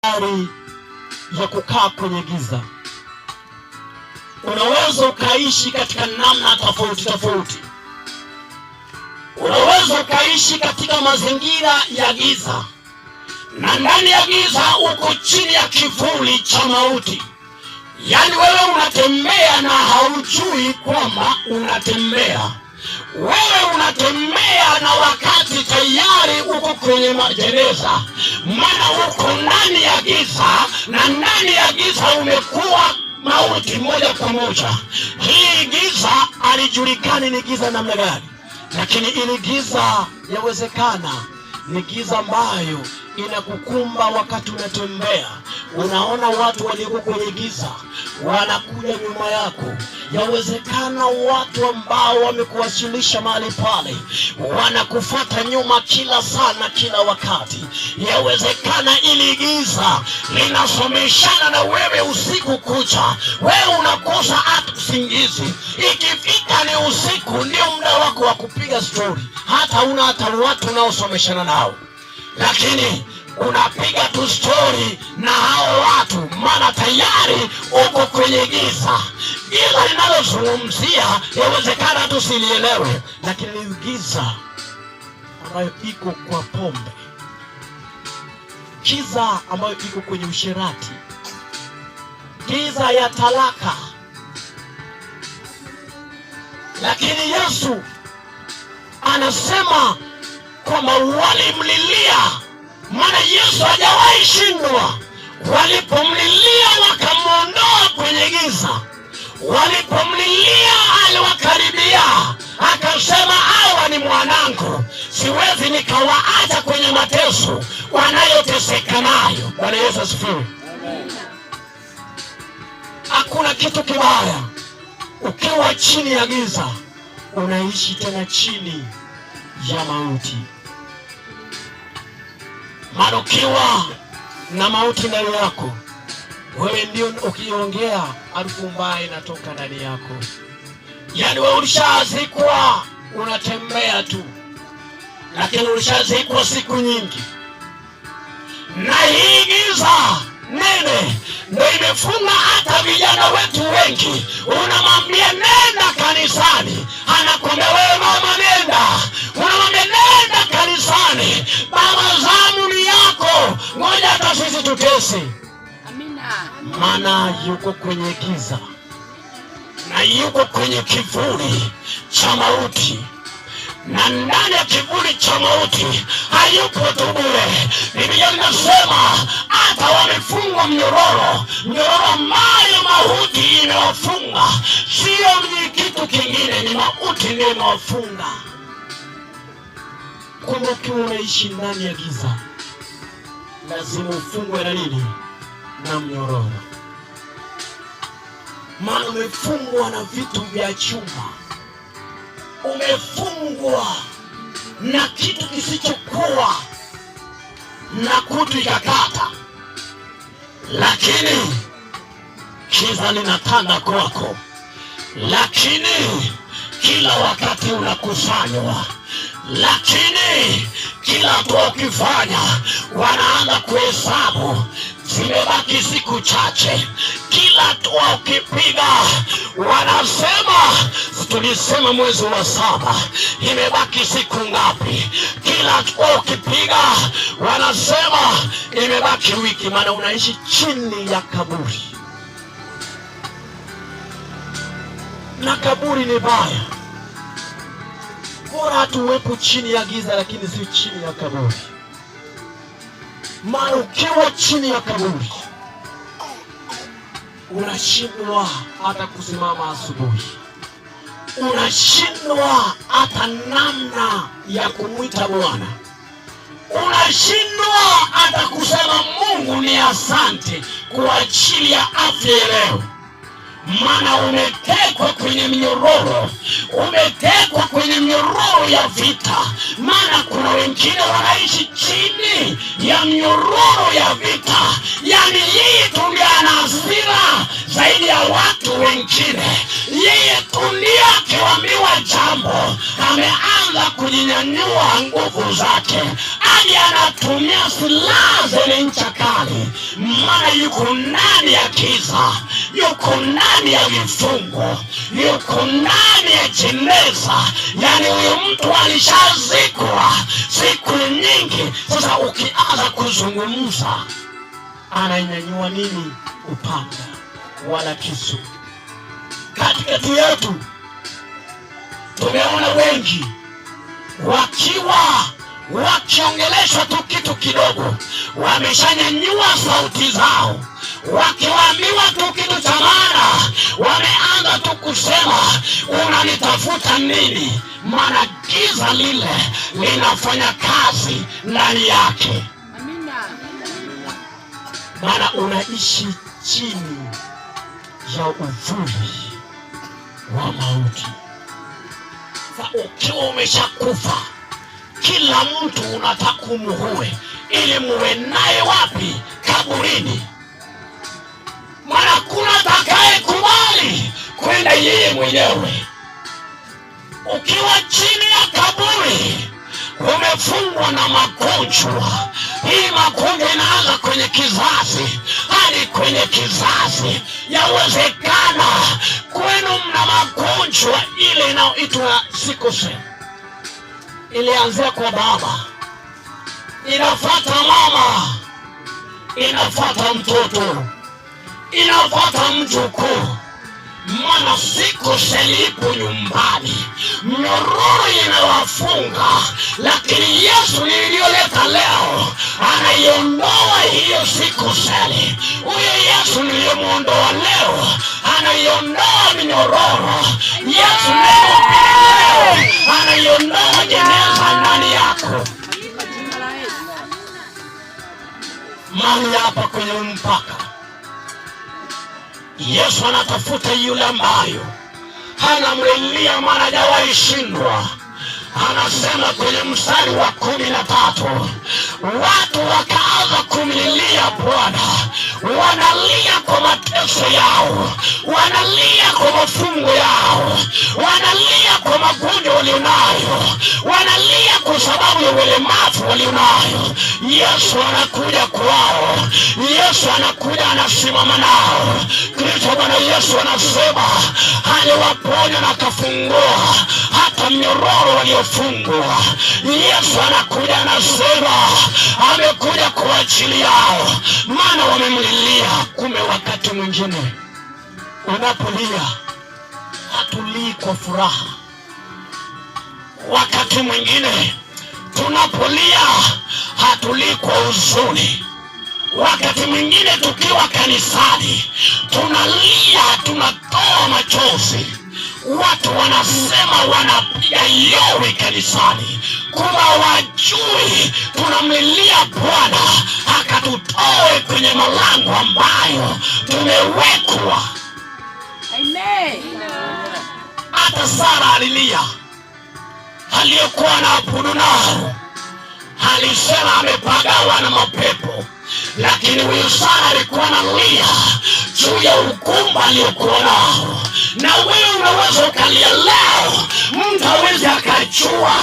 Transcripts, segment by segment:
hatari ya kukaa kwenye giza. Unaweza ukaishi katika namna tofauti tofauti. Unaweza ukaishi katika mazingira ya giza, na ndani ya giza uko chini ya kivuli cha mauti. Yaani wewe unatembea na haujui kwamba unatembea. Wewe unatembea na wakati tayari uko kwenye magereza, maana uko ndani ya giza, na ndani ya giza umekuwa mauti moja kwa moja. Hii giza halijulikani ni giza namna gani, lakini ili giza yawezekana ni giza ambayo inakukumba wakati unatembea. Unaona watu walioko kwenye giza wanakuja nyuma yako. Yawezekana watu ambao wamekuwasilisha mahali pale wanakufuata nyuma kila saa na kila wakati. Yawezekana ili giza linasomeshana na wewe usiku kucha. Wewe unakosa hata usingizi. Ikifika ni usiku, ndio muda wako wa kupiga story. Hata una hata watu unaosomeshana nao, lakini unapiga tu story na hao watu, maana tayari uko kwenye giza. Giza linalozungumzia yawezekana tusilielewe, lakini ni giza ambayo iko kwa pombe, giza ambayo iko kwenye usherati, giza ya talaka. Lakini Yesu anasema kwamba walimlilia, maana Yesu hajawahi shindwa. Walipomlilia wakamuondoa kwenye giza. Walipomlilia aliwakaribia, akasema hawa ni mwanangu, siwezi nikawaacha kwenye mateso wanayoteseka nayo. Bwana Yesu asifiwe. Hakuna kitu kibaya ukiwa chini ya giza, unaishi tena chini ya mauti. Maana ukiwa na mauti ndani yako, wewe ndio ukiongea harufu mbaya inatoka ndani yako. Yaani wewe ulishazikwa, unatembea tu, lakini ulishazikwa siku nyingi. Na hii giza nene ndio imefunga hata vijana wetu wengi. Unamwambia nenda kanisani, anakwambia wewe mama nenda. Unamwambia nenda kanisani, baba zamu ni yako, ngoja hata sisi tutese. Amina. Maana yuko kwenye giza na yuko kwenye kivuli cha mauti, na ndani ya kivuli cha mauti hayupo tu bure. Biblia inasema hata wamefungwa mnyororo, mnyororo ambayo mauti imewafunga. Sio ni kitu kingine, ni mauti ndio imewafunga. Kumbe ukiwa unaishi ndani ya giza, lazima ufungwe na nini? Na mnyororo. Maana umefungwa na vitu vya chuma, umefungwa na kitu kisichokuwa na kutu ikakata. Lakini giza linatanda kwako, lakini kila wakati unakusanywa. Lakini kila hatua ukifanya, wanaanza kuhesabu zimebaki siku chache. Kila hatua ukipiga, wanasema tulisema mwezi wa 7, imebaki siku ngapi? Kila hatua ukipiga, wanasema imebaki wiki. Maana unaishi chini ya kaburi, na kaburi ni baya. Bora tuwepo chini ya giza, lakini si chini ya kaburi. Maana ukiwa chini ya kaburi, unashindwa hata kusimama asubuhi, unashindwa hata namna ya kumwita Bwana, unashindwa hata kusema Mungu ni asante kwa ajili ya afya leo. Maana umetekwa kwenye minyororo, umetekwa kwenye minyororo ya vita. Maana kuna wengine wanaishi chini ya minyororo ya vita. Yaani hii tulia na hasira zaidi ya watu wengine. Yeye tu ndiye akiambiwa jambo ameanza kujinyanyua nguvu zake, hadi anatumia silaha zenye ncha kali, maana yuko ndani ya giza, yuko ndani ya vifungo, yuko ndani ya jeneza. Yani huyo mtu alishazikwa siku nyingi. Sasa ukianza kuzungumza, ananyanyua nini? Upanga wala kisu. Katikati yetu tumeona wengi wakiongeleshwa tu kitu kidogo, wameshanyanyua sauti zao. Wakiwaambiwa tu kitu cha maana, wameanza tu kusema unanitafuta nini? Maana giza lile linafanya kazi ndani yake. Maana unaishi chini ya uvuli wa mauti. Sasa ukiwa umeshakufa, kila mtu unataka umuue ili muwe naye wapi? Kaburini. Maana kuna atakaye kubali kwenda yeye mwenyewe. Ukiwa chini ya kaburi, umefungwa na magonjwa. Hii magonjwa inaanza kwenye kizazi hadi kwenye kizazi. Yawezekana kwenu mna magonjwa ile inayoitwa sikose. Ilianzia kwa baba, inafuata mama, inafuata mtoto, inafuata mjukuu. Maana sikose ipo nyumbani, mnyororo inawafunga. Lakini Yesu niliyoleta leo anaiondoa hiyo sikose. Huyo Yesu niliyemuondoa leo anaiondoa minyororo. Yesu leo anaiondoa jeneza ndani yako. Mali hapa kwenye mpaka, Yesu anatafuta yule ambayo anamlilia, maana hajawahi shindwa. Anasema kwenye mstari wa 13, watu wakaanza kumlilia Bwana, wanalia kwa mateso yao, wanalia kwa mafungo yao, wanalia kwa magonjwa walionayo, wanalia kwa sababu ya ulemavu walionayo. Yesu anakuja kwao, Yesu anakuja anasimama nao. Kristo Bwana Yesu anasema aliwaponya na kafungua hata mnyororo waliofungwa. Yesu anakuja anasema amekuja kwa ajili yao, maana wamemlilia. Kumbe wakati mwingine unapolia hatulii kwa furaha. Wakati mwingine tunapolia hatulii kwa huzuni. Wakati mwingine tukiwa kanisani tunalia, tunatoa machozi. Watu wanasema wanapiga yowe kanisani, kuma wajui tunamlilia Bwana akatutoe kwenye malango ambayo tumewekwa. Amen. Hata Sara alilia, aliyokuwa na abudu nao alisema amepagawa na mapepo. Lakini huyu Sara alikuwa analia juu ya ugumba aliyokuwa nao. Na wewe unaweza ukalia leo, mtu hawezi akajua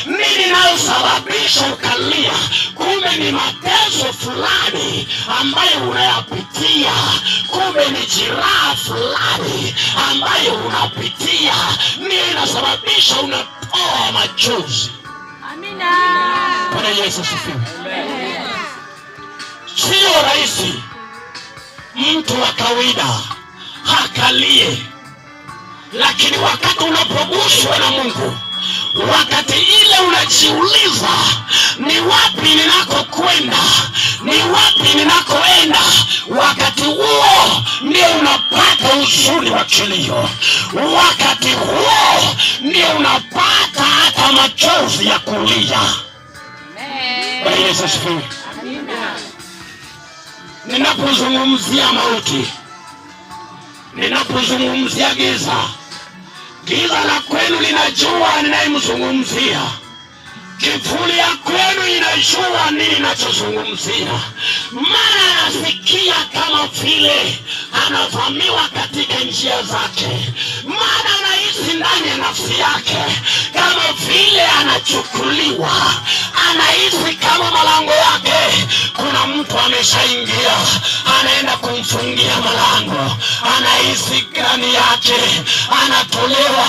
nini inayosababisha ukalia. Kumbe ni mateso fulani ambayo unayapitia, kumbe ni jeraha fulani ambayo unapitia, ndio inasababisha unatoa machozi. Amina. Bwana Yesu asifiwe. Sio rahisi mtu wa kawaida akalie, lakini wakati unapoguswa na Mungu, wakati ile unajiuliza ni wapi ninakokwenda, ni wapi ninakoenda, wakati huo ndio unapata huzuni wa kilio. Wakati huo ndio unapata hata machozi ya kulia. Bwana Yesu asifiwe. Ninapozungumzia mauti, ninapozungumzia giza, giza la kwenu linajua ninayemzungumzia. Kivuli ya kwenu inajua nini ninachozungumzia. Maana nasikia kama vile anavamiwa katika njia zake, maana anahisi ndani ya nafsi yake kama vile anachukuliwa. Anahisi kama malango yake kuna mtu ameshaingia, anaenda kumfungia malango. Anahisi ndani yake anatolewa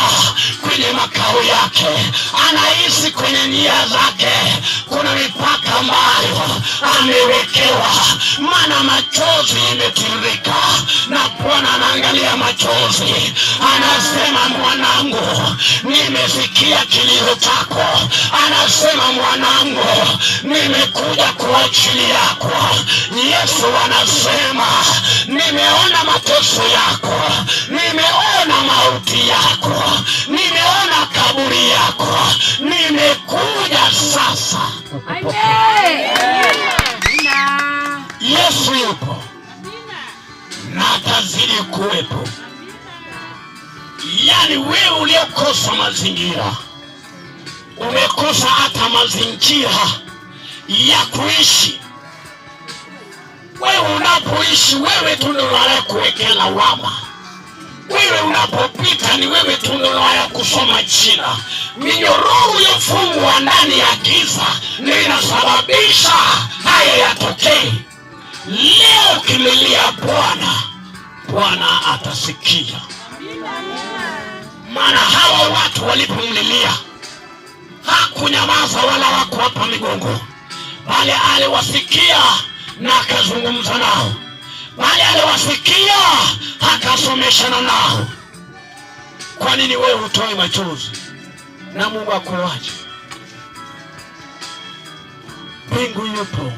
kwenye makao yake. Anahisi kwenye nia zake kuna mipaka ambayo amewekewa, maana machozi imetiririka na Bwana anaangalia machozi. Anasema, mwanangu, nimesikia kilio chako. Anasema, mwanangu, nimekuja kwa ajili yako. Yesu anasema, nimeona mateso yako, nimeona mauti yako, nimeona kaburi yako, nimekuja sasa. Yesu yupo na atazidi kuwepo. Yani wewe uliokosa mazingira, umekosa hata mazingira ya kuishi. Wewe unapoishi, wewe tu ndio unayekuwekea lawama. Wewe unapopita, ni wewe tu ndio unayekusoma jina. Minyororo iliyofungwa ndani ya giza ndio inasababisha haya yatokee. Leo ukimlilia Bwana, Bwana atasikia. Maana hawa watu walipomlilia hakunyamaza wala hakuwapa migongo, bali aliwasikia na akazungumza nao, bali aliwasikia akasomeshana nao. Kwa nini wewe utoe machozi na Mungu akuache? Mbingu yupo,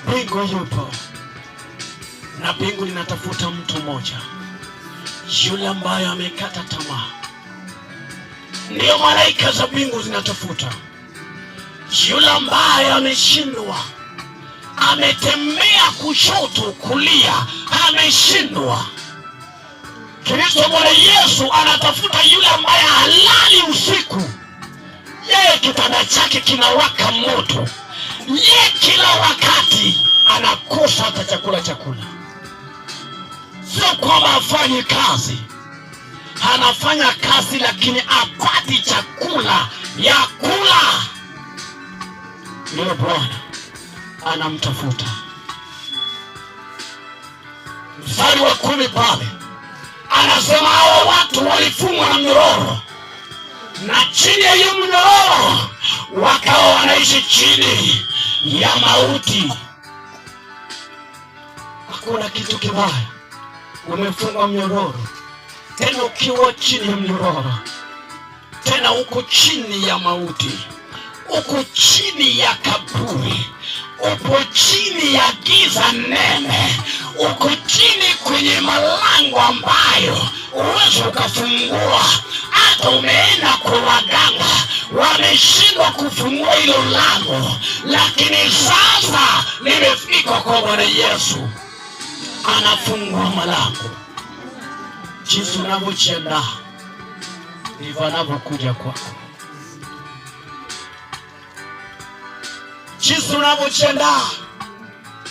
mbingu yupo, na mbingu linatafuta mtu mmoja, yule ambaye amekata tamaa. Ndio malaika za mbingu zinatafuta yule ambaye ameshindwa, ametembea kushoto kulia, ameshindwa. Kristo Bwana Yesu anatafuta yule ambaye halali usiku, yeye kitanda chake kinawaka moto, yeye kila wakati anakosa hata chakula. Sio kwamba afanye kazi, anafanya kazi lakini apati chakula ya kula. Yule Bwana anamtafuta. Mstari wa 10 pale anasema, hao watu walifungwa na mnyororo, na chini ya hiyo mnyororo wakawa wanaishi chini ya mauti. Hakuna kitu kibaya umefungwa mnyororo, tena ukiwa chini ya mnyororo, tena uko chini ya mauti, uko chini ya kaburi, uko chini ya giza nene, uko chini kwenye malango ambayo uwezi ukafungua. Hata umeenda kwa waganga, wameshindwa kufungua hilo lango, lakini sasa limefika kwa Bwana Yesu, anafungua malango. Jinsi unavyojiandaa ndivyo anavyokuja kwako. Jinsi unavyojiandaa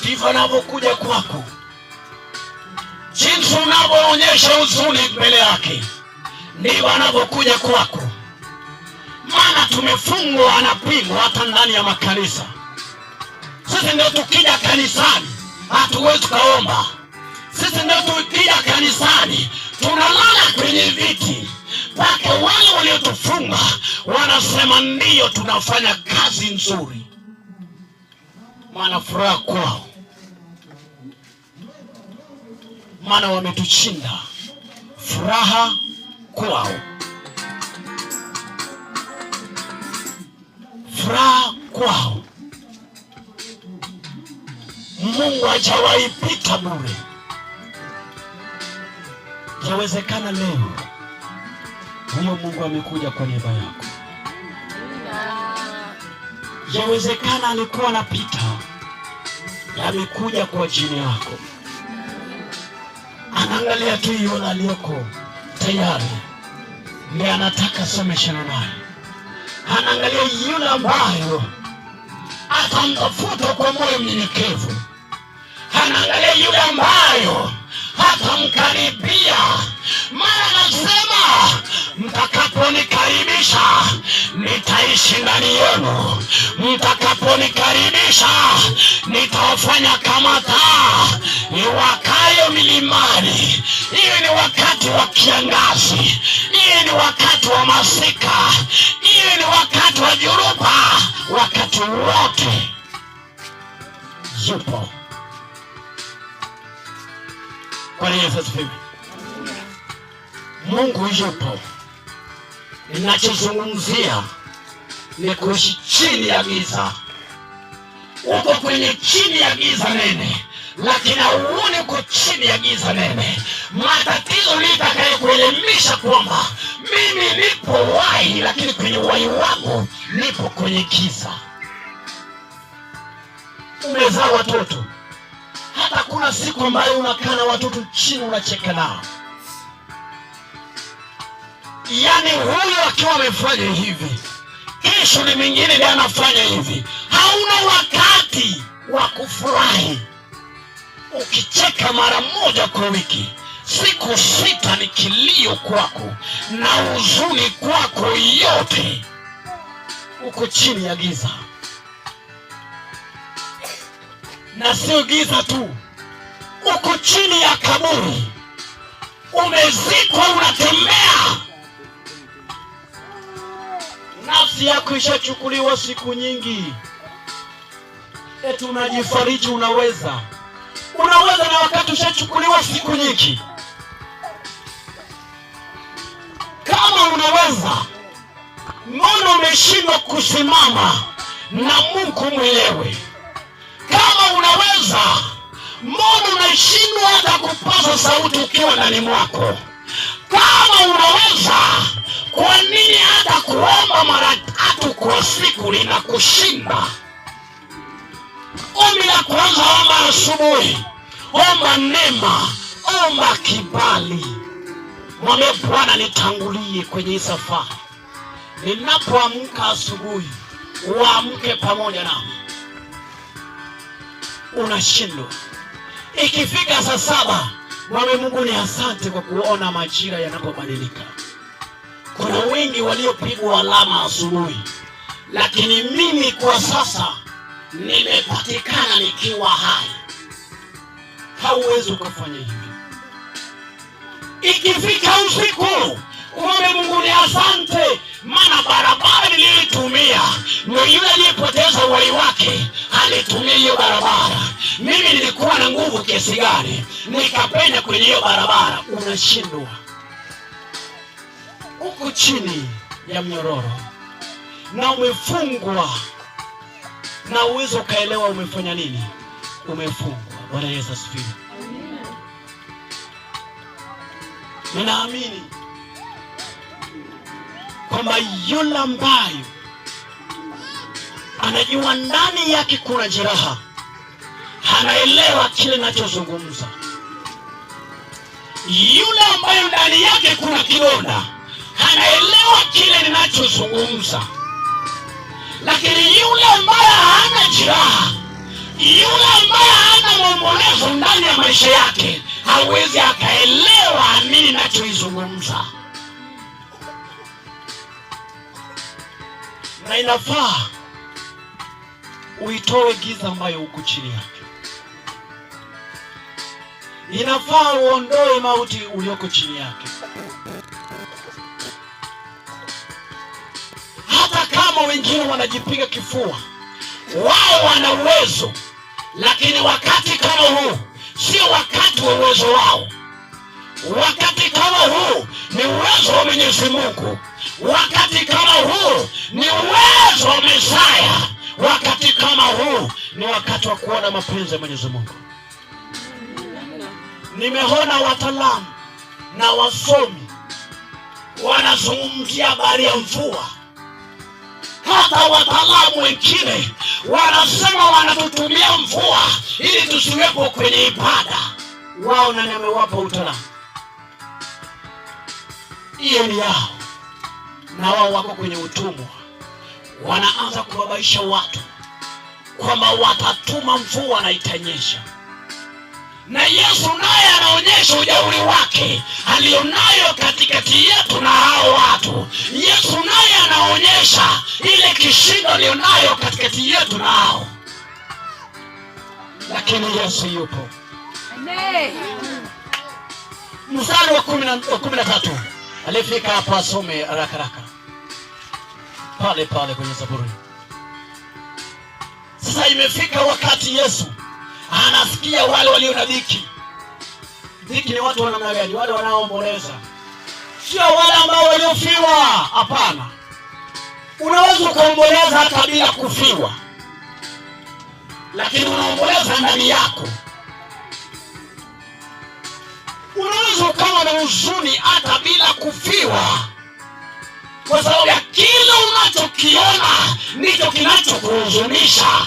ndivyo anavyokuja kwako. Jinsi unavyoonyesha huzuni mbele yake ndivyo anavyokuja kwako. Maana tumefungwa na pingu hata ndani ya makanisa. Sisi ndio tukija kanisani hatuwezi kaomba. Sisi ndio tukija kanisani tunalala kwenye viti, mpaka wale waliotufunga wanasema ndio tunafanya kazi nzuri. Maana furaha kwao, maana wametushinda. Furaha kwao, furaha kwao. Mungu hajawahi pita bure. Yawezekana leo huyo Mungu amekuja kwa niaba yako. Yawezekana alikuwa anapita, amekuja kwa ajili yako. Anaangalia tu yule aliyoko tayari, ndiye anataka someshana naye. Anaangalia yule ambayo atamtafuta kwa moyo mnyenyekevu. anaangalia yule ambayo hatamkaribia. Maana anasema mtakaponikaribisha nitaishi ndani yenu, mtakaponikaribisha nitawafanya kama taa iwakayo milimani. Hiyo ni wakati wa kiangazi, hiyo ni wakati wa masika, hiyo ni wakati wa joruba. Wakati wote yupo. Bwana Yesu asifiwe. Mungu yupo. Ninachozungumzia ni kuishi chini ya giza. Uko kwenye chini ya giza nene, lakini hauoni uko chini ya giza nene. Matatizo litakayokuelimisha kwamba mimi nipo wai, lakini kwenye wai wangu nipo kwenye giza. Umezaa watoto, hata kuna siku ambayo unakaa na watoto chini unacheka nao. Yaani huyu akiwa amefanya hivi, kesho ni mwingine ndiye anafanya hivi. Hauna wakati wa kufurahi. Ukicheka mara moja kwa wiki, siku 6 ni kilio kwako na huzuni kwako yote. Uko chini ya giza. Na sio giza tu, uko chini ya kaburi. Umezikwa, unatembea. Nafsi yako ishachukuliwa siku nyingi. Eti unajifariji unaweza na wakati ushachukuliwa siku nyingi. Kama unaweza, mbona umeshindwa kusimama na Mungu mwenyewe? Kama unaweza, mbona unashindwa hata kupaza sauti ukiwa ndani mwako? Kama unaweza, kwa nini hata kuomba mara 3 kwa siku linakushinda? Ombi la kwanza, omba asubuhi, omba neema, omba kibali. Mwambie Bwana, nitangulie kwenye safari. Ninapoamka asubuhi, uamke pamoja nami. Unashindwa. Ikifika saa 7, mwambie Mungu ni asante kwa kuona majira yanapobadilika. Kuna wengi waliopigwa alama asubuhi, lakini mimi kwa sasa nimepatikana nikiwa hai. Hauwezi ukafanya hivyo. Ikifika usiku, mwambie Mungu ni asante, maana barabara niliyoitumia ni yule aliyepoteza uhai wake alitumia hiyo barabara. Mimi nilikuwa na nguvu kiasi gani nikapenya kwenye hiyo barabara? Unashindwa. Uko chini ya mnyororo na umefungwa, na uwezo ukaelewa umefanya nini? Umefungwa. Bwana Yesu asifiwe. Ninaamini kwamba yule ambaye anajua ndani yake kuna jeraha, anaelewa kile ninachozungumza. Yule ambaye ndani yake kuna kidonda, anaelewa kile ninachozungumza. Lakini yule ambaye hana jeraha, yule ambaye hana maombolezo ndani ya maisha yake, hawezi akaelewa nini ninachozungumza. Na inafaa uitoe giza ambayo uko chini yake. Inafaa uondoe mauti ulioko chini yake. Hata kama wengine wanajipiga kifua, wao wana uwezo, lakini wakati kama huu sio wakati wa uwezo wao. Wakati kama huu ni uwezo wa Mwenyezi Mungu. Wakati kama huu ni uwezo wa Mesaya. Wakati kama huu ni wakati wa kuona mapenzi ya Mwenyezi Mungu. Nimeona wataalamu na wasomi wanazungumzia habari ya mvua. Hata wataalamu wengine wanasema wanatutumia mvua ili tusiwepo kwenye ibada. Wao na nimewapa utaalamu. Hiyo ni yao. Na wao wako kwenye utumwa. Wanaanza kubabaisha watu kwamba watatuma mvua na itanyesha. Na Yesu naye anaonyesha ujauri wake alionayo katikati yetu na hao watu. Yesu naye anaonyesha ile kishindo alionayo katikati yetu na hao. Lakini Yesu yupo. Amen. Mstari wa 13. Alifika hapa, asome haraka haraka. Pale kwenye Zaburi. Sasa imefika wakati Yesu anasikia wale walio na dhiki. Dhiki ni watu wa namna gani? Wale wanaoomboleza. Sio wale ambao waliofiwa, hapana. Unaweza kuomboleza hata bila kufiwa, lakini unaomboleza ndani yako. Unaweza ukawa na huzuni hata bila kufiwa, kwa sababu ya kile unachokiona ndicho kinachokuhuzunisha.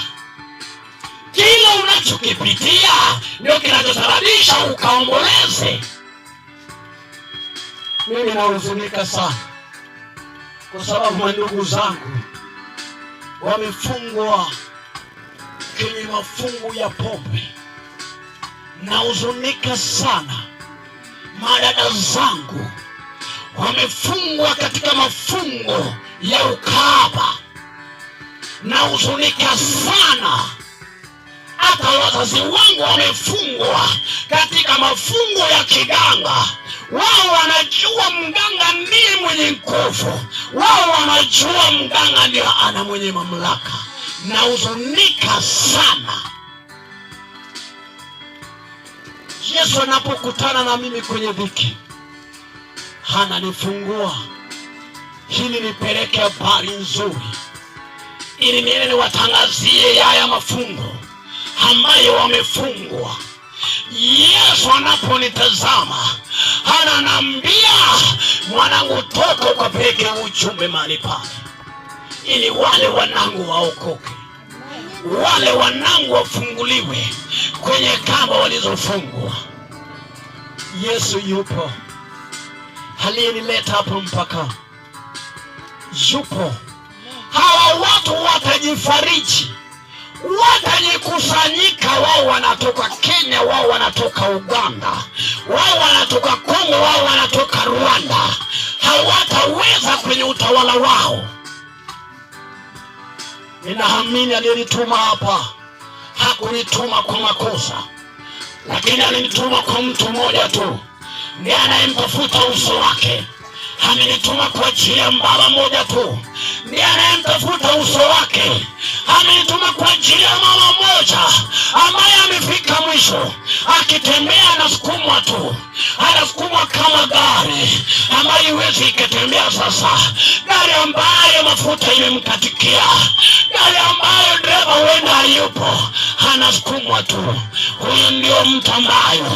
Kile unachokipitia ndio kinachosababisha ukaomboleze. Mimi nahuzunika sana kwa sababu mandugu zangu wamefungwa kwenye mafungu ya pombe. Nahuzunika sana. Madada zangu wamefungwa katika mafungo ya ukahaba. Nahuzunika sana. Hata wazazi wangu wamefungwa katika mafungo ya kiganga. Wao wanajua mganga ndiye mwenye nguvu. Wao wanajua mganga ndiye ana mwenye mamlaka. Nahuzunika sana. Yesu anapokutana na mimi kwenye dhiki, ananifungua ili nipeleke habari nzuri, ili niende niwatangazie haya mafungo ambayo wamefungwa. Yesu anaponitazama ananiambia, mwanangu, toka ukapeleke ujumbe mahali pale, ili wale wanangu waokoke, wale wanangu wafunguliwe kwenye kamba walizofungwa. Yesu yupo. Aliyenileta hapo mpaka yupo. Hawa watu watajifariji, watajikusanyika. Wao wanatoka Kenya, wao wanatoka Uganda, wao wanatoka Kongo, wao wanatoka Rwanda. Hawataweza kwenye utawala wao. Ninaamini aliyenituma hapa hakunituma kwa makosa, lakini alinituma kwa mtu mmoja tu, ndiye anayemtafuta uso wake. Amenituma kwa ajili ya baba mmoja tu, ndiye anayemtafuta uso wake. Amenituma kwa ajili ya mama mmoja ambaye amefika mwisho, akitembea anasukumwa tu, anasukumwa kama gari ambayo iwezi ikatembea sasa, gari ambayo mafuta imemkatikia, gari ambayo dereva huenda hayupo, anasukumwa tu. Huyu ndio mtu ambayo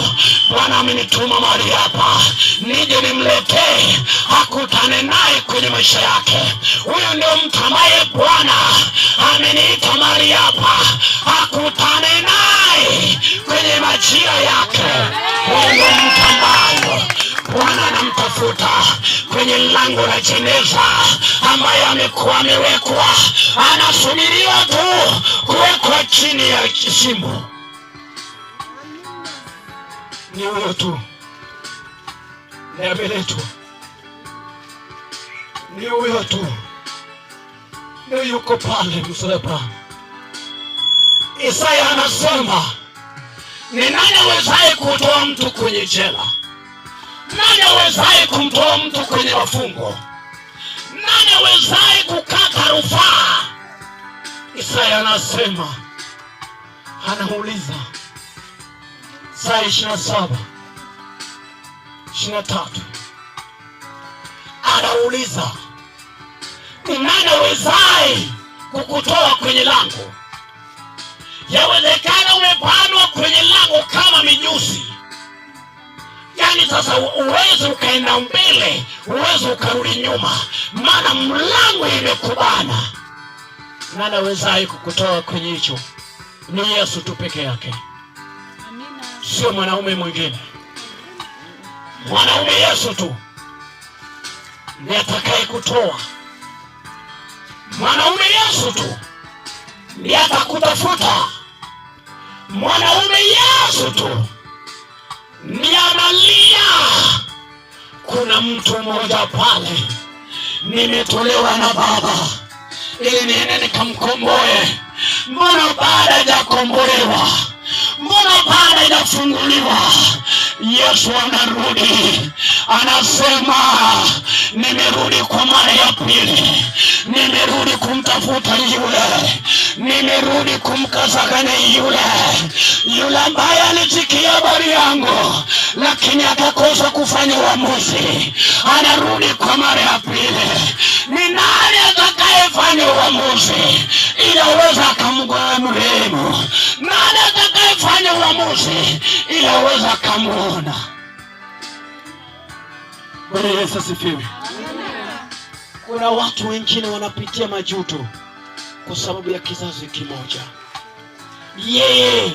Bwana amenituma mahali hapa nije nimletee, akutane naye kwenye maisha yake. Huyu ndio mtu ambaye Bwana ameniita mahali hapa, akutane naye kwenye majira yake. Huyu ndio mtu ambaye Bwana anamtafuta kwenye lango la jeneza, ambaye amekuwa amewekwa, anasubiriwa tu kuwekwa chini ya shimo. Ni huyo tu ndiye ameletwa. Ni huyo tu ndiye yuko pale msalaba. Isaya anasema, ni nani awezaye kutoa mtu kwenye jela? Nani awezaye kumtoa mtu kwenye mafungo? Nani awezaye kukata rufaa? Isaya anasema, anauliza Isaya 27:23, anauliza, ni nani awezaye kukutoa kwenye lango? Yawezekana umepanwa kwenye lango kama mijusi. Yani sasa uweze ukaenda mbele, uweze ukarudi nyuma, maana mlango imekubana. Nani awezaye kukutoa kwenye hicho? Ni Yesu tu peke yake. Amina. Sio mwanaume mwingine. Mwanaume Yesu tu ndiye atakaye kutoa. Mwanaume Yesu tu ndiye atakutafuta. Mwanaume Yesu tu ni analia. Kuna mtu mmoja pale, nimetolewa na Baba ili niende nikamkomboe. Mbona baada hajakombolewa? Mbona baada hajafunguliwa? Yesu anarudi, anasema nimerudi kwa mara ya pili, nimerudi kumtafuta yule, nimerudi kumkazagana yule ambaye alisikia habari yangu lakini akakosa kufanya uamuzi. Anarudi kwa mara ya pili. Ni nani atakayefanya uamuzi ili aweze akamrehemu? Nani atakayefanya uamuzi ili aweze akamuona? Bwana Yesu asifiwe. Kuna watu wengine wanapitia majuto kwa sababu ya kizazi kimoja. Yeye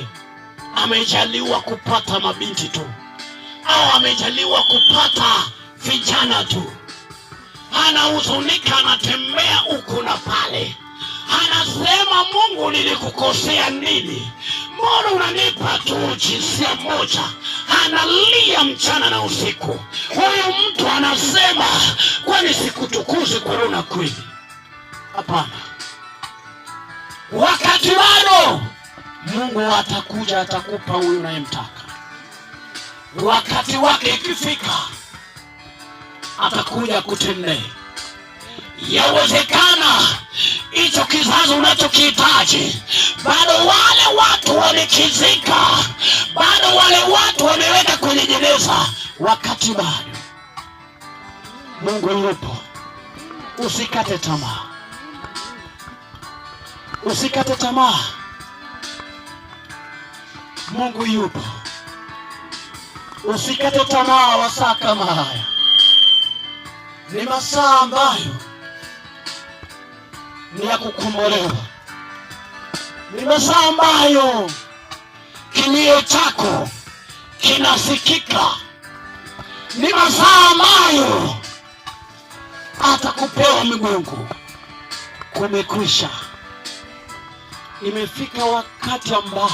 amejaliwa kupata mabinti tu, au amejaliwa kupata vijana tu. Anahuzunika, anatembea huku na pale, anasema Mungu, nilikukosea nini? Mbona unanipa tu jinsia moja? Analia mchana na usiku. Huyu mtu anasema, kwani sikutukuzi kwa roho na kweli? Hapana. Wakati bado Mungu atakuja, atakupa huyu unayemtaka. Wakati wake ikifika, atakuja kutendea. Yawezekana hicho kizazi unachokihitaji bado wale watu wamekizika, bado wale watu wameweka kwenye jeneza. Wakati bado Mungu yupo. Usikate tamaa, usikate tamaa. Mungu yupo. Usikate tamaa. Wasaa kama haya ni masaa ambayo ni ya kukombolewa. Ni masaa ambayo kilio chako kinasikika. Ni masaa ambayo atakupewa migongo. Kumekwisha. Imefika wakati ambao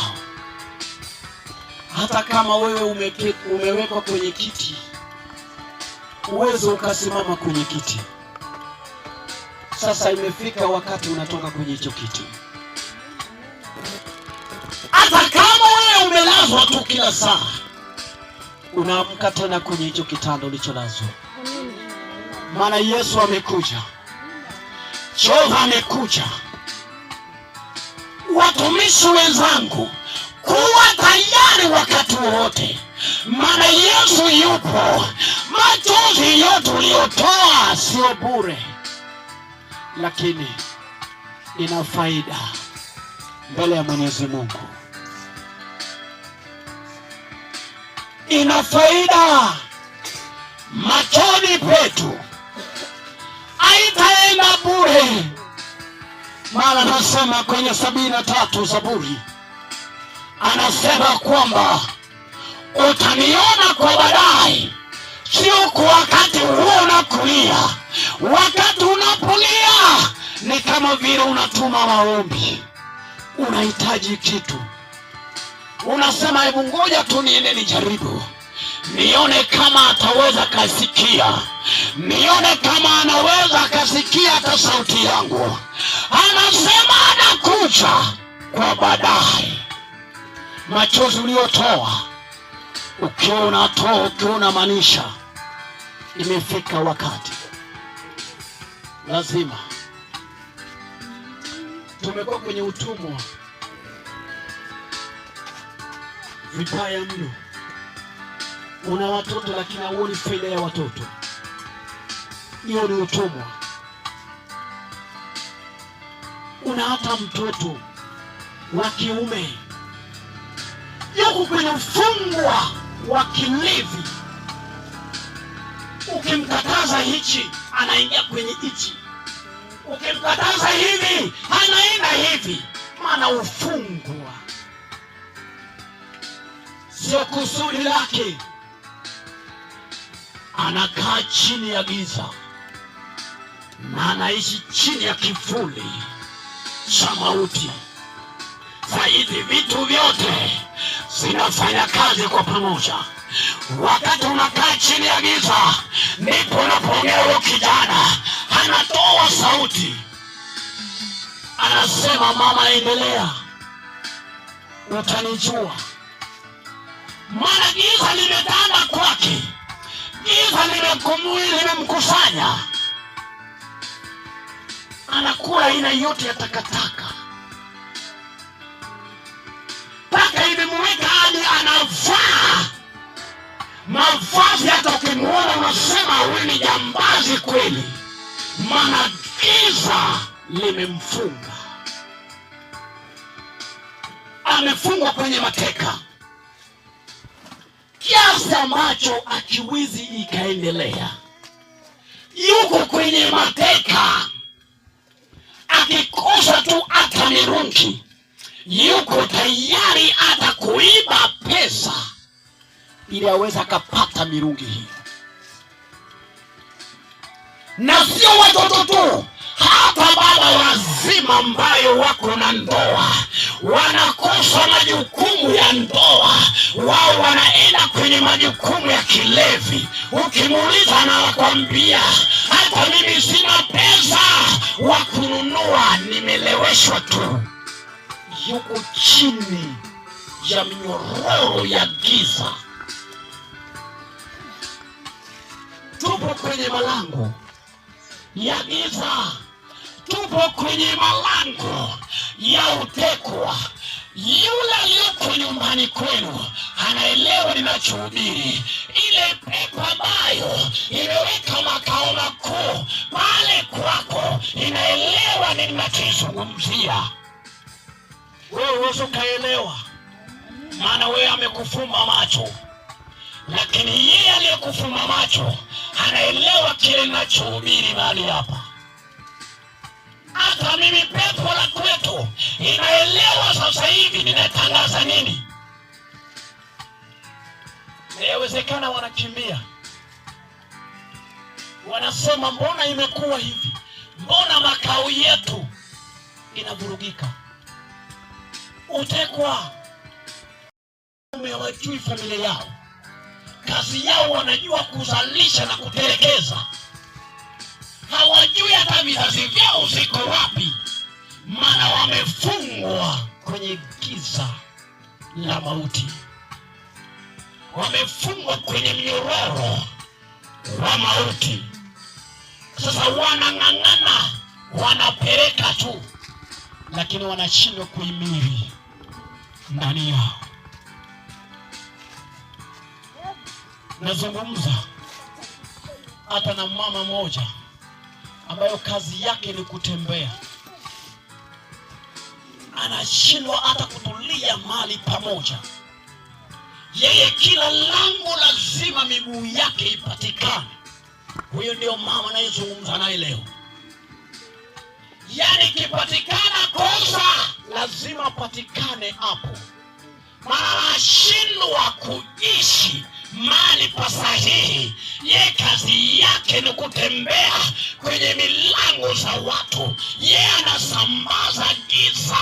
hata kama wewe umewekwa kwenye kiti, uwezo ukasimama kwenye kiti. Sasa imefika wakati unatoka kwenye hicho kiti. Hata kama wewe umelazwa tu kila saa, unaamka tena kwenye hicho kitanda ulicholazwa. Maana Yesu amekuja. Jehova amekuja. Watumishi wenzangu, kuwa tayari wakati wote, maana Yesu yupo. Machozi yote uliyotoa sio bure, lakini ina faida mbele ya Mwenyezi Mungu. Ina faida machoni petu, haitaenda bure. Maana anasema kwenye 73 Zaburi, anasema kwamba utaniona kwa baadaye, sio kwa wakati huo unakulia. Wakati unapolia ni kama vile unatuma maombi, unahitaji kitu. Unasema hebu ngoja tu niende nijaribu, nione kama ataweza kasikia, nione kama anaweza akasikia hata sauti yangu. Anasema anakuja kwa baadaye. Machozi uliyotoa, ukiwa unatoa, ukiwa unamaanisha, imefika wakati lazima. Tumekuwa kwenye utumwa vibaya mno. Una watoto lakini hauoni faida ya watoto. Hiyo ni utumwa. Una hata mtoto wa kiume yuko kwenye ufungwa wa kilevi. Ukimkataza hichi, anaingia kwenye hichi. Ukimkataza hivi, anaenda hivi. Maana ufungwa sio kusudi lake. Anakaa chini ya giza na anaishi chini ya kivuli cha mauti. Sasa hivi vitu vyote wanafanya kazi kwa pamoja. Wakati unakaa chini ya giza, ndipo unapoongea huyo kijana, anatoa sauti, anasema, mama, endelea, utanijua. Maana giza limetanda kwake, giza limemkusanya, anakula aina yote ya takataka, mpaka imemweka hadi anavaa mavazi hata ukimuona unasema huyu ni jambazi kweli, maana giza limemfunga. Amefungwa kwenye mateka kiasi ambacho akiwizi ikaendelea. Yuko kwenye mateka, akikosa tu hata mirungi yuko tayari hata kuiba pesa ili aweze akapata mirungi hii. Na sio watoto tu, hata baba wazima ambayo wako na ndoa wanakosa majukumu ya ndoa, wao wanaenda kwenye majukumu ya kilevi. Ukimuuliza anakwambia, hata mimi sina pesa wa kununua, nimeleweshwa tu. Yuko chini ya minyororo ya giza. Tupo kwenye malango ya giza, tupo kwenye malango ya utekwa. Yule aliyoko nyumbani kwenu anaelewa ninachohubiri. Ile pepo ambayo imeweka makao makuu pale kwako inaelewa ninachozungumzia. Wewe huwezi ukaelewa, maana wewe amekufumba macho, lakini yeye aliyekufumba macho anaelewa kile ninachohubiri mahali hapa. Hata mimi pepo la kwetu inaelewa sasa hivi ninatangaza nini. Inawezekana wanakimbia, wanasema, mbona imekuwa hivi? Mbona makao yetu inavurugika? Utekwa. Hawajui familia yao, kazi yao wanajua kuzalisha na kutelekeza. Hawajui hata vizazi vyao ziko wapi, maana wamefungwa kwenye giza la mauti, wamefungwa kwenye mnyororo wa mauti. Sasa wanang'ang'ana, wanapeleka tu, lakini wanashindwa kuhimili ndani yao. Nazungumza hata na mama moja ambayo kazi yake ni kutembea, anashindwa hata kutulia mahali pamoja. Yeye kila lango lazima miguu yake ipatikane. Huyo ndio mama anayezungumza naye leo. Yani kipatikana kosa lazima patikane hapo, maana anashindwa kuishi mahali pasahihi. Ye kazi yake ni kutembea kwenye milango za watu. Ye anasambaza giza,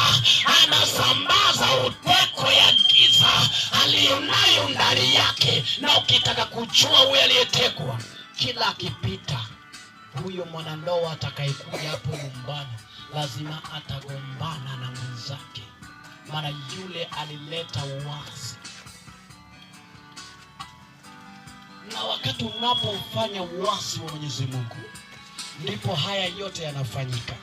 anasambaza uteko ya giza aliyonayo ndani yake. Na ukitaka kujua huyo aliyetekwa, kila akipita huyo mwanandoa atakayekuja hapo nyumbani lazima atagombana na mwenzake, maana yule alileta uasi. Na wakati unapofanya uasi wa Mwenyezi Mungu, ndipo haya yote yanafanyika.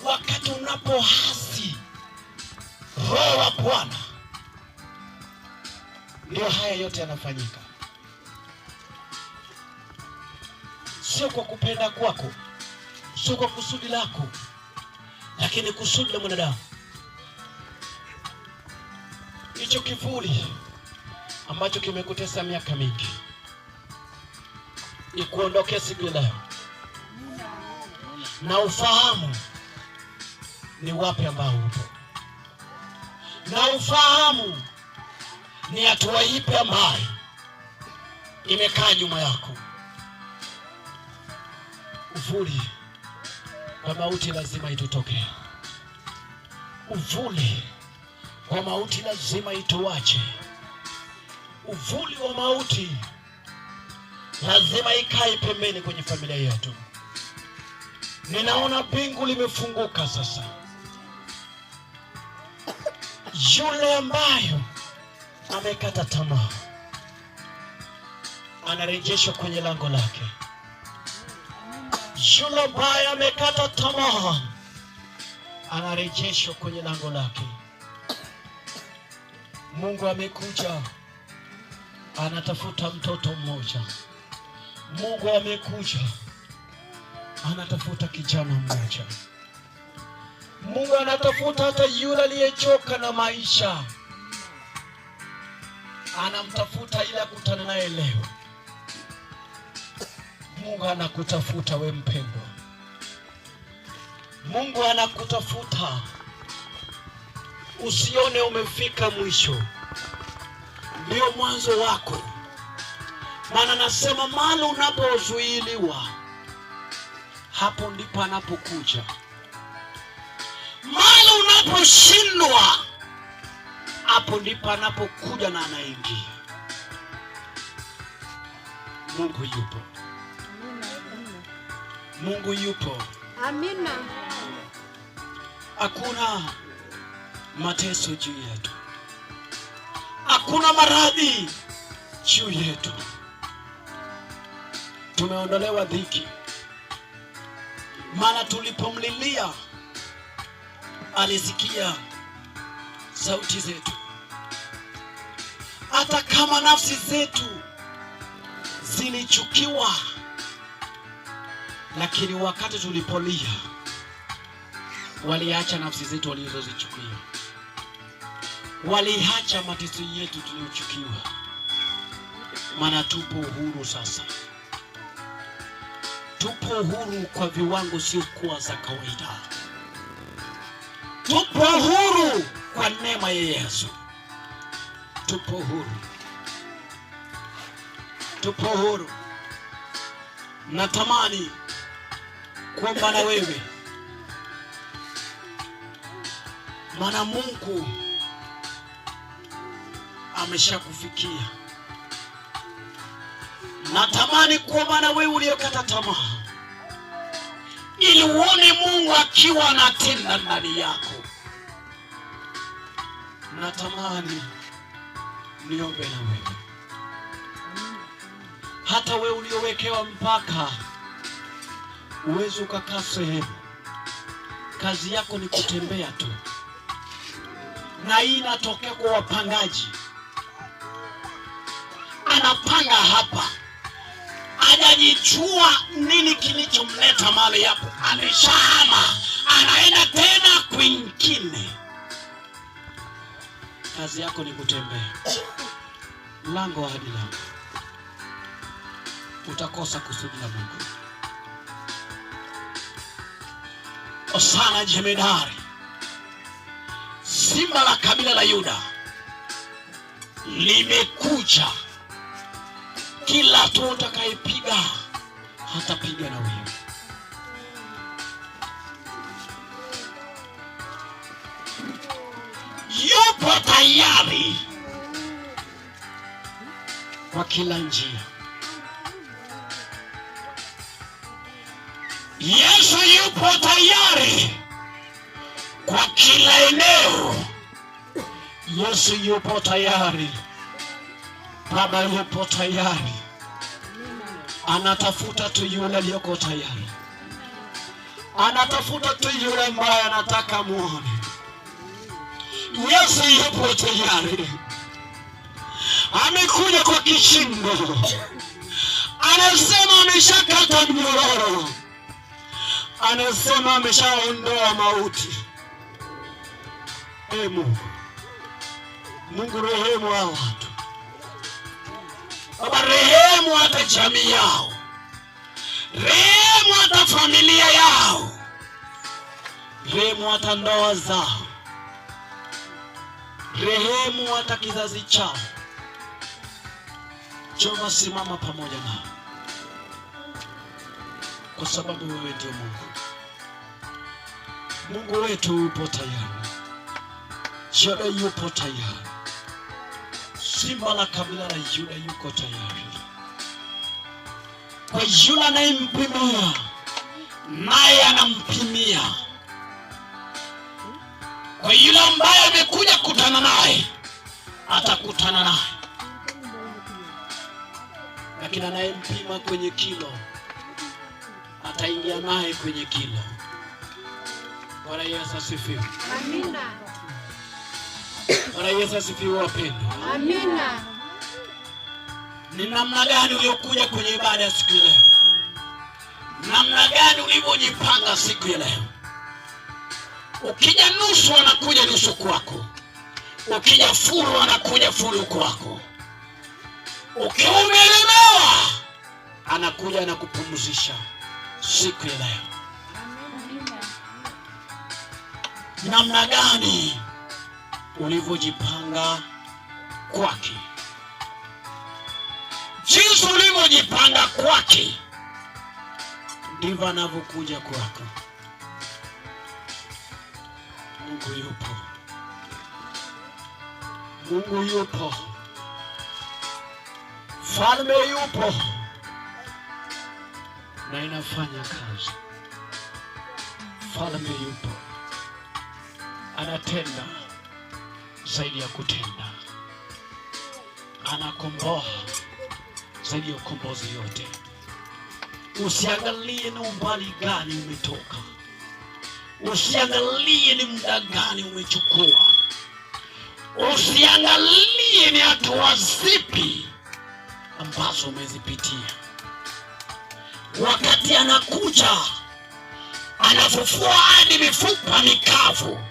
Wakati unapohasi Roho wa Bwana, ndio haya yote yanafanyika. Sio kwa kupenda kwako, sio kwa kusudi lako, lakini kusudi la mwanadamu. Hicho kivuli ambacho kimekutesa miaka mingi ikuondoke siku leo, na ufahamu ni wapi ambao upo, na ufahamu ni hatua ipi ambayo imekaa nyuma yako. Uvuli wa mauti lazima itutoke. Uvuli kwa mauti lazima ituache. Uvuli wa mauti lazima ikae pembeni kwenye familia yetu. Ninaona bingu limefunguka sasa. Yule ambayo amekata tamaa anarejeshwa kwenye lango lake. Yule ambaye amekata tamaa anarejeshwa kwenye lango lake. Mungu amekuja, anatafuta mtoto mmoja. Mungu amekuja, anatafuta kijana mmoja. Mungu anatafuta hata yule aliyechoka na maisha. Anamtafuta ili akutane naye leo. Mungu anakutafuta we mpendwa. Mungu anakutafuta. Usione umefika mwisho, ndio mwanzo wako. Maana nasema mahali unapozuiliwa, hapo ndipo anapokuja. Mahali unaposhindwa, hapo ndipo anapokuja na anaingia. Mungu yupo. Mungu yupo. Amina. Hakuna mateso juu yetu. Hakuna maradhi juu yetu. Tumeondolewa dhiki. Maana tulipomlilia alisikia sauti zetu. Hata kama nafsi zetu zilichukiwa, lakini wakati tulipolia waliacha nafsi zetu walizozichukia. Waliacha mateso yetu tuliyochukiwa. Maana tupo huru sasa. Tupo huru kwa viwango sio kuwa za kawaida. Tupo huru kwa neema ya Yesu. Tupo huru. Tupo huru. Natamani kuomba na wewe. Maana Mungu ameshakufikia. Natamani kuomba na wewe uliyekata tamaa, ili uone Mungu akiwa anatenda ndani yako. Natamani niombe na wewe. Hata wewe uliowekewa mpaka uweze ukakaa sehemu, kazi yako ni kutembea tu. Na hii inatokea kwa wapangaji. Anapanga hapa, hajajijua nini kilichomleta mahali hapo. Ameshahama, anaenda tena kwingine. Kazi yako ni kutembea lango hadi lango. Utakosa kusudi la Mungu. Osana jemedari, simba la kabila la Yuda limekuja. Kila hatua utakayepiga hatapiga na wewe. Yupo tayari kwa kila njia. Yesu yupo tayari kwa kila eneo. Yesu yupo tayari. Baba yupo tayari. Anatafuta tu yule aliyoko tayari. Anatafuta tu yule ambaye anataka muone. Yesu yupo tayari. Amekuja kwa kishindo. Anasema ameshakata mnyororo. Anasema ameshaondoa mauti. Mungu, Mungu rehemu hao watu. Baba, rehemu hata jamii yao. Rehemu hata familia yao. Rehemu hata ndoa zao. Rehemu hata kizazi chao. Jehova, simama pamoja nao, kwa sababu wewe ndio Mungu. Mungu wetu upo tayari. Juda yupo tayari. Simba la kabila la Yuda yuko tayari. Kwa yule anayempimia, naye anampimia. Kwa yule ambaye amekuja kutana naye, atakutana naye. Lakini anayempima kwenye kilo, ataingia naye kwenye kilo. Bwana Yesu asifiwe. Amina. Bwana Yesu asifiwe wapendwa. Amina. Ni namna gani uliokuja kwenye ibada ya siku ya leo? Namna gani ulivyojipanga siku ya leo? Ukija nusu anakuja nusu kwako. Ukija fulu anakuja fulu kwako. Ukiwa umelemewa anakuja anakupumzisha siku ya leo. Namna gani ulivyojipanga kwake? Jinsi ulivyojipanga kwake ndivyo anavyokuja kwako. Mungu yupo. Mungu yupo. Falme yupo. Na inafanya kazi. Falme yupo. Anatenda zaidi ya kutenda. Anakomboa zaidi ya ukombozi yote. Usiangalie ni umbali gani umetoka. Usiangalie ni muda gani umechukua. Usiangalie ni hatua zipi ambazo umezipitia. Wakati anakuja, anafufua hadi mifupa mikavu.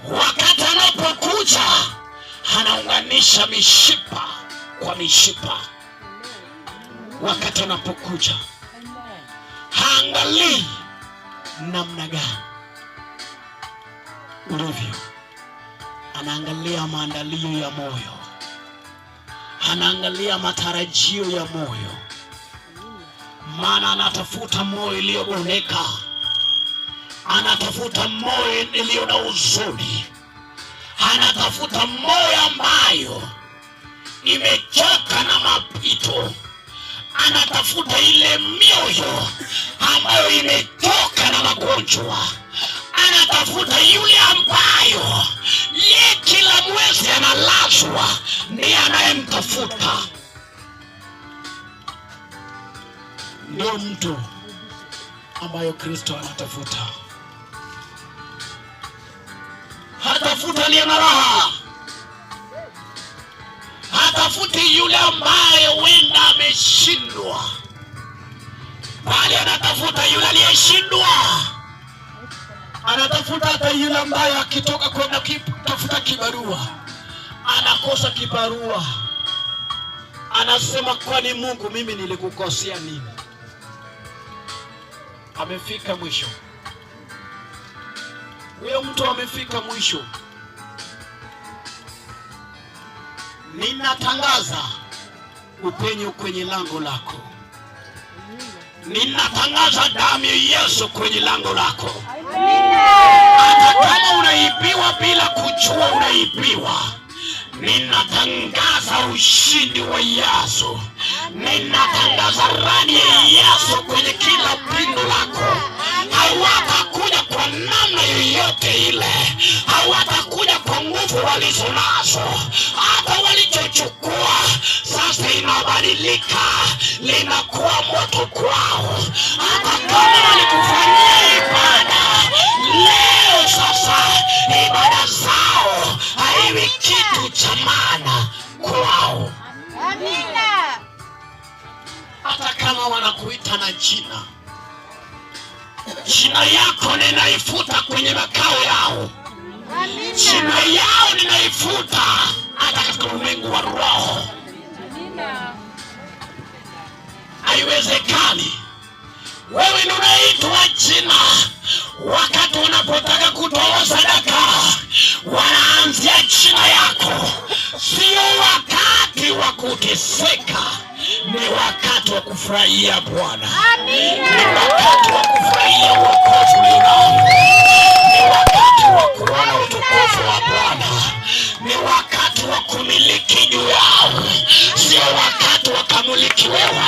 Wakati anapokuja, anaunganisha mishipa kwa mishipa. Wakati anapokuja, haangalii namna gani ulivyo. Anaangalia maandalio ya moyo. Anaangalia matarajio ya moyo. Maana anatafuta moyo iliyobondeka. Anatafuta moyo iliyo na huzuni. Anatafuta moyo ambayo imechoka na mapito. Anatafuta ile mioyo ambayo imetoka na magonjwa. Anatafuta yule ambayo ye kila mwezi analazwa, ndiye anayemtafuta. Ndio mtu ambayo Kristo anatafuta. Hatafuta aliye na raha. Hatafuti yule ambaye wenda ameshindwa, bali anatafuta yule aliyeshindwa. Anatafuta hata yule ambaye akitoka kwenda kutafuta kibarua anakosa kibarua. Anasema, kwani Mungu mimi nilikukosea nini? Amefika mwisho. Huyo mtu amefika mwisho. Ninatangaza upenyo kwenye lango lako. Ninatangaza damu ya Yesu kwenye lango lako. Hata kama unaibiwa bila kujua unaibiwa, ninatangaza ushindi wa Yesu. Ninatangaza rani ya Yesu kwenye kila pindo lako. Hawatakuja kwa namna yoyote ile. Hawatakuja kwa nguvu walizonazo. Hata walichochukua sasa inabadilika, linakuwa moto kwao. Hata kama walikufanyia ibada, leo sasa ibada zao haiwi kitu cha maana kwao. Amina. Hata kama wanakuita na jina, jina yako ninaifuta kwenye makao yao. Amina. Jina yao ninaifuta hata katika ulimwengu wa roho. Amina. Haiwezekani wewe ndio unaitwa jina, wakati unapotaka kutoa sadaka wanaanzia jina yako. Sio wakati wa kuteseka, ni wakati wa kufurahia Bwana. Amina. Ni wakati wa kufurahia wokovu ulionao. Ni wakati wa kuona utukufu wa Bwana. kukubariki wewe,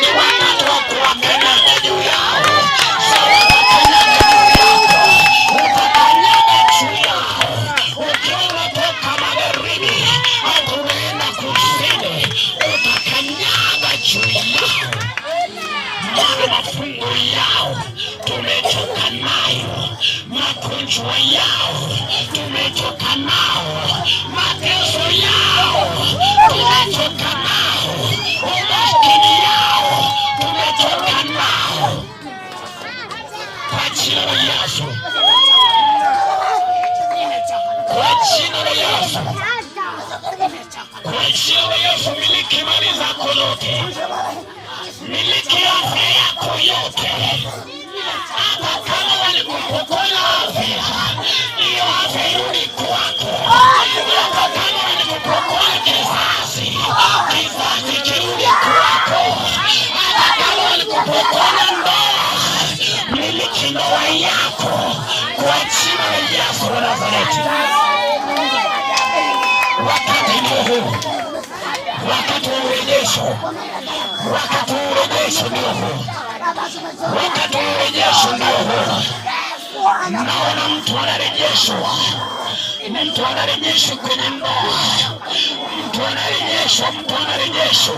ni wakati wa kuwakanyaga juu yao. Utakanyaga juu yao, ukiwa unatoka magharibi au unaenda kusini, utakanyaga juu yao. Maana mafungo yao tumetoka nayo, magonjwa yao tumetoka nao, mateso yao tumetoka nao, umaskini yao tumetoka nao, kwa jina la Yesu, kwa jina la Yesu, kwa jina la Yesu. Miliki mali zako zote, miliki afya yako yote. Hata kama walikupokonya afya, hiyo afya irudi kwako. Hata kama walikupokonya kizazi, kizazi kirudi kwako. Hata kama walikupokonya ndoa, miliki ndoa yako kwa jina la Yesu wa Nazareti. Wakati ndio huu, wakati wa urejesho, wakati wa urejesho ndio huu, wakati wa urejesho ndio huu. Naona mtu anarejeshwa, mtu anarejeshwa kwenye ndoa, mtu anarejeshwa, mtu anarejeshwa.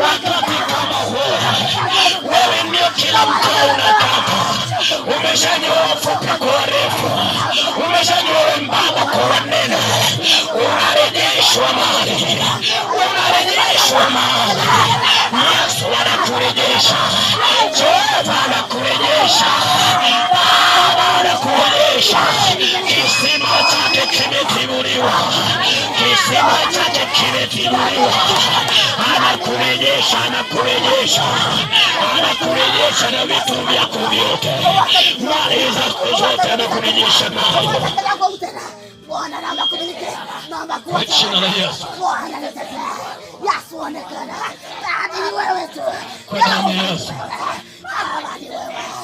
Wakati kama huu, wewe ndio kila mtu unataka. Umeshajua wafupi kwa warefu, umeshajua wembamba kwa wanene. Unarejeshwa mahali, unarejeshwa mahali. Yesu anakurejesha, Jehova anakurejesha, Baba anakurejesha. Kisima chake kimetibuliwa, kisima chake kimetibuliwa. Anakurejesha, anakurejesha, anakurejesha na vitu vyako vyote, mali zako zote anakurejesha nayo. Kwa jina la Yesu, kwa damu ya Yesu.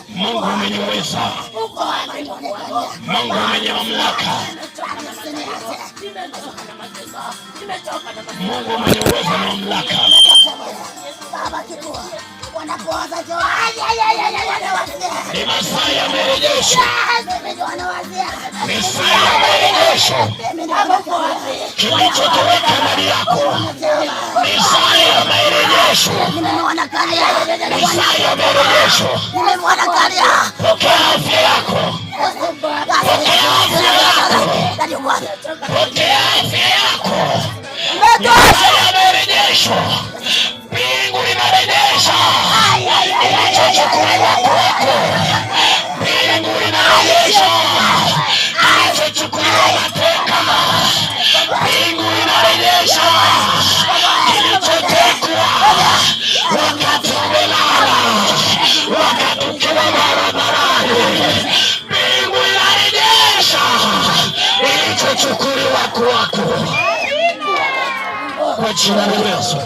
Mungu mwenye uweza, Mungu mwenye mamlaka, Mungu mwenye uweza na mamlaka. Ni masaa ya marejesho, ni saa ya marejesho. Kilichotoweka ndani yako ni saa ya marejesho, ni saa ya marejesho. Pokea afya yako, pokea afya yako, pokea afya yako. Ni saa ya marejesho. Mbingu inarejesha kilichochukuliwa kwako. Mbingu inarejesha kilichochukuliwa mateka. Mbingu inarejesha kilichotekwa wakati umelala, wakati ukiwa barabarani. Mbingu inarejesha kilichochukuliwa kwako kwa jina la Yesu.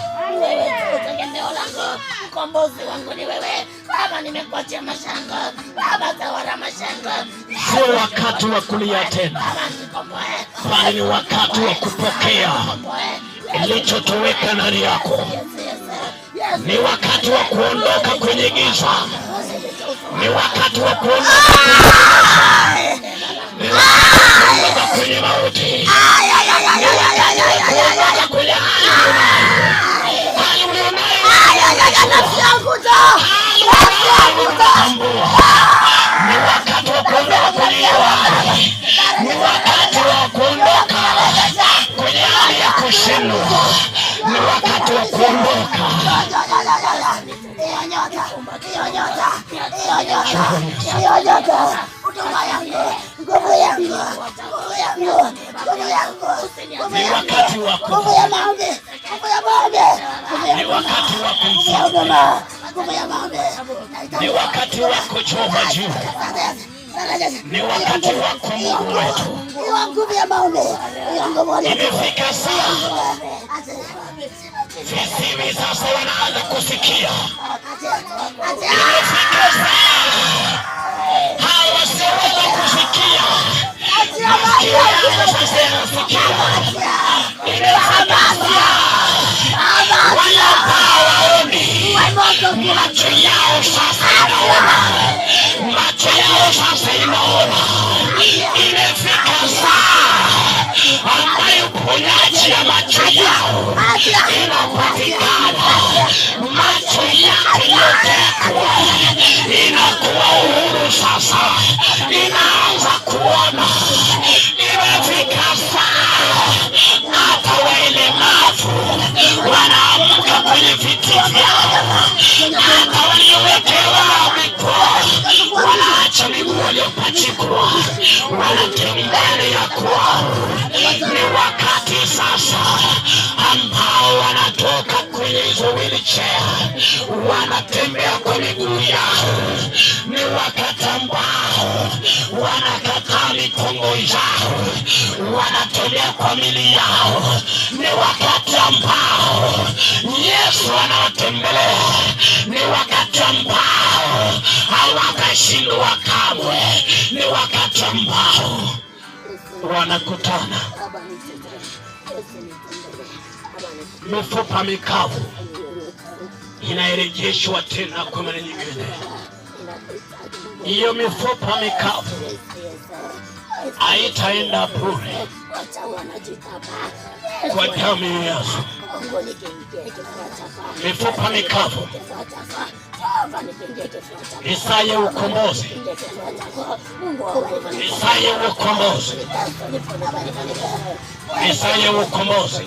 Mkombozi wangu ni wewe Baba, nimekuachia mashanga Baba, tawala mashanga. Sio wakati wa kulia tena, bali ni wakati wa kupokea kilichotoweka ndani yako. Ni wakati wa kuondoka kwenye giza, ni wakati wa kuondoka kwenye mauti, ni wakati wa kuondoka kwenye ni wakati wa kuondoka kwenye hali, ni wakati wa kuondoka kwenye hali ya kushindwa, ni wakati wa kuondoka. Ni wakati wako, ni wakati wako, ni wakati wako Jehova juu, ni wakati wako Mungu wetu. Imefika saa visiwi sasa wanaanza kusikia. Imefika saa hawa wasioweza kusikia, masikio yao sasa yanasikia. Imefika saa wanapawa macho yao sasa inaona, macho yao sasa inaona. Imefika saa ambayo uponyaji ya macho yao inapatikana. Macho yao yotekwa inakuwa uhuru sasa, inaanza kuona. Imefika saa hata walemavu wanaamka kwenye viti vyao, hata waliowekewa miguu wanaacha miguu waliopachikwa, wanatembea kwao. Ni wakati sasa ambao wanatoka kwenye hizo wheelchair, wanatembea kwa miguu yao. Ni wakati ambao wanakataa mikongo yao, wanatembea kwa mili yao. Ni wakati ambao Yesu anawatembelea. Ni wakati ambao hawatashindwa kamwe. Ni wakati ambao wanakutana mifupa mikavu inairejeshwa tena kwa mara nyingine. Hiyo mifupa mikavu haitaenda bure kwa damu ya Yesu. Mifupa mikavu ni saa ya ukombozi, ni saa ya ukombozi, ni saa ya ukombozi.